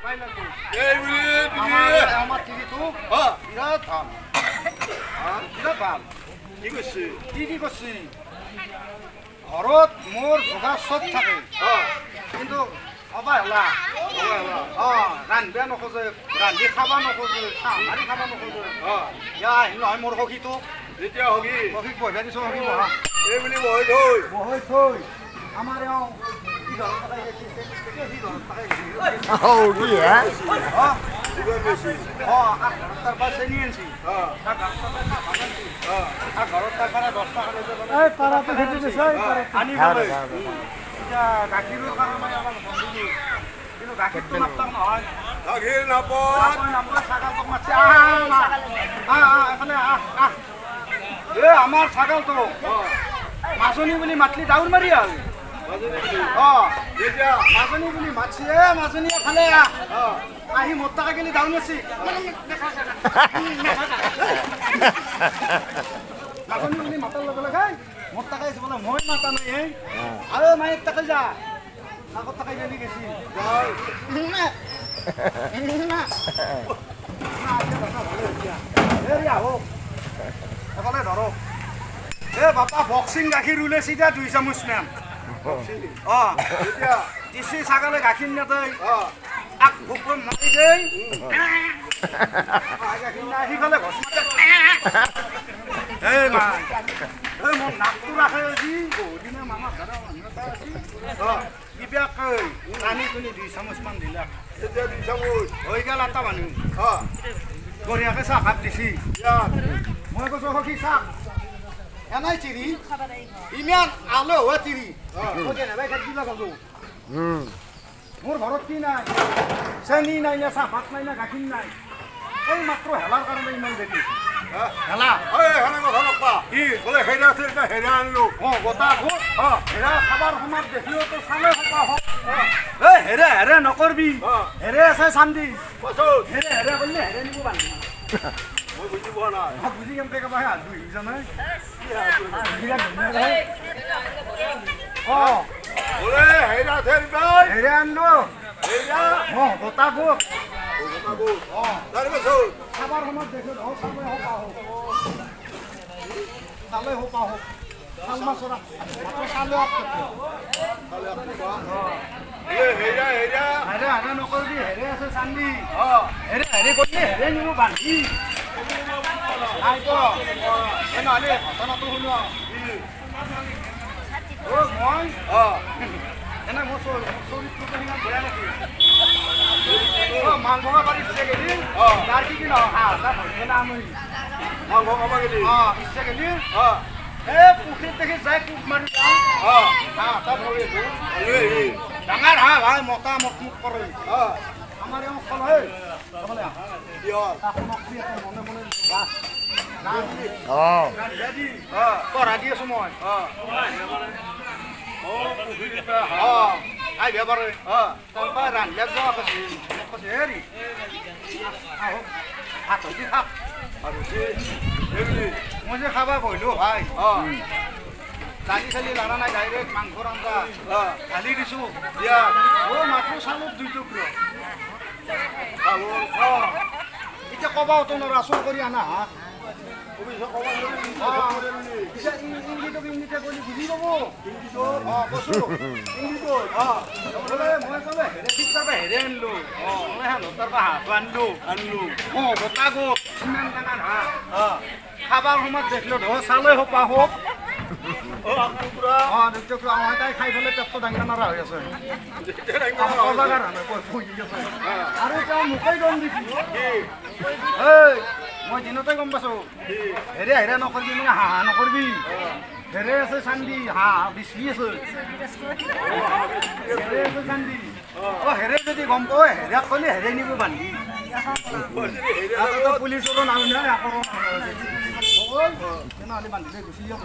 আমাৰ টিভিটো বিৰাট ভাল বিৰাট ভাল কি কৰিছে কি কৰিছে ঘৰত মোৰ যোগাৰ চব থাকে কিন্তু অৱহেলা ৰান্ধিব নোখোজে ৰান্ধি খাব নোখোজে চাহ মাৰি খাব নোখোজে নহয় মোৰ সখীটো যেতিয়া হগি সখীক বহিব দিছোঁ সখী বহা এই বুলি বহি থৈ আমাৰ এওঁ কি ঘৰত থাকাই গৈছে তাৰ পৰা চেনি আনছি ঘৰত তাৰ পৰা 10 টকা আনিবলৈ এতিয়া গাখীৰৰ কাৰণে অলপ বন্ধু কিন্তু গাখীৰটো নাপাওঁ নহয় গাখীৰ নাপায় ছাগলটোক মাতছি এফালে আমাৰ ছাগলটো মাজনী বুলি মাতলি ডাউন মাৰি আহ মাজনী বুলি মাতছি মাজনী এফালে আহি মোৰ টকা গেলি ডাউন মাৰছি মাজনী বুলি মাতাৰ লগে লগে মোৰ টকাই বোলে মই মাতা নাই আৰু মায়েৰ টাকা যা আগত টাকাই গেলি গেছি ধৰো এ বাপা বক্সিং গাখীৰ ওলাইছি এতিয়া 2 চামুচ মান দিছি ছাগলে গাখীৰ নেদেই আক ভোক মাৰি দেই গাখীৰ নাই সিফালে ঘছ মাতে মা মোৰ নাকটো ৰাখে আজি বহুদিনে মামা ঘৰৰ মানুহ এটা আছিল কিবা কয় পানী তুমি 2 চামুচ মান দিলা এতিয়া 2 চামুচ হৈ গেল এটা মানুহ বঢ়িয়াকে চাহ ভাত দিছি মই কৈছোঁ সখী চাহ এনাই চিৰি ইমান আলো হোৱা চিৰি কেনেবাই খাই কিবা খাব মোৰ ঘৰত কি নাই চেনি নাই না চাহ ভাত নাই না গাখীৰ নাই এই মাত্ৰ হেলাৰ কাৰণে ইমান দেৰি হেলা কথা নকবা কি বোলে হেৰা আছে এতিয়া হেৰা আনিলো গোটা ভোট হেৰা খাবাৰ সময়ত দেখিলেও তো চালে হবা হওক হেৰে হেৰে নকৰবি হেৰে আছে চান্দি হেৰে হেৰে কৰিলে হেৰে নিব বান্ধি মই বুজি পোৱা নাই বুজি কেমকে কবা হে দুই জানাই বোলে হেৰা আছে হেৰে আনলো হেৰা গোটা ভোট তাৰপিছত খাবাৰ সময়ত দেখিলে হওক চালে হওক চাল মাছৰা চালে হেৰা হেৰা হেৰে হেৰে নকৰবি হেৰে আছে চান্দি হেৰে হেৰে কৰিলে হেৰে নিব বান্ধি নহ'লে ঘটনাটো শুনো মই এনে মোৰ চৰিত্ৰটো সিমান বেয়া নাছিল মাংস খাবাৰ ইচ্ছা গেলি তাৰ কি নহয় তাৰ ভৰিকেনে আমি মাংস খাব গেলি ইচ্ছা গেলি এই পুখুৰীত দেখি যাই কোব মাৰি যাওঁ তাৰ ভৰি ডাঙৰ হাঁহ ভাই মতা মোক কৰে আমাৰ এওঁ ফল হয় মনে মনে পঢ়া দি আছো মই আই বেবাৰে তাৰপৰা ৰান্ধিলে যোৱা কৈছে হেৰি আহক ভাত হৈছে খাক মই যে খাবা বহিলোঁ ভাই দালি চালি লাৰা নাই ডাইৰেক্ট মাংসৰ আঞ্জা ঢালি দিছোঁ মাত্ৰ চালোঁ 2 টুকুৰা এতিয়া কবাওতো নোৱাৰো আচল কৰি আনা হা ইংলিছে কৰি বুজি পাব কৈছোঁ মই ক'লে হেৰে ঠিক তাৰপৰা হেৰে আনিলোঁ তাৰপৰা হাঁহটো আনিলোঁ গোটা গোট ইমান ডাঙৰ হাঁহ খাবাৰ সময়ত দেখিলোঁ ধৰ চালে সোপা হওক তাই খাই পেলাই পেটটো দাঙিব নোৱাৰা হৈ আছে আৰু তেওঁ মোকেই গম দিছে মই দিনতে গম পাইছোঁ হেৰে হেৰে নকৰবি মানে হাঁহ নকৰবি হেৰে আছে চান্দি হাঁহ বিচি আছে হেৰে আছে চান্দি হেৰে যদি গম পাওঁ হেৰাক ক'লে হেৰে নিব বান্ধি পুলিচৰো নাম নাই আকৌ তেনেহ'লে বান্ধিলে গুচি যাব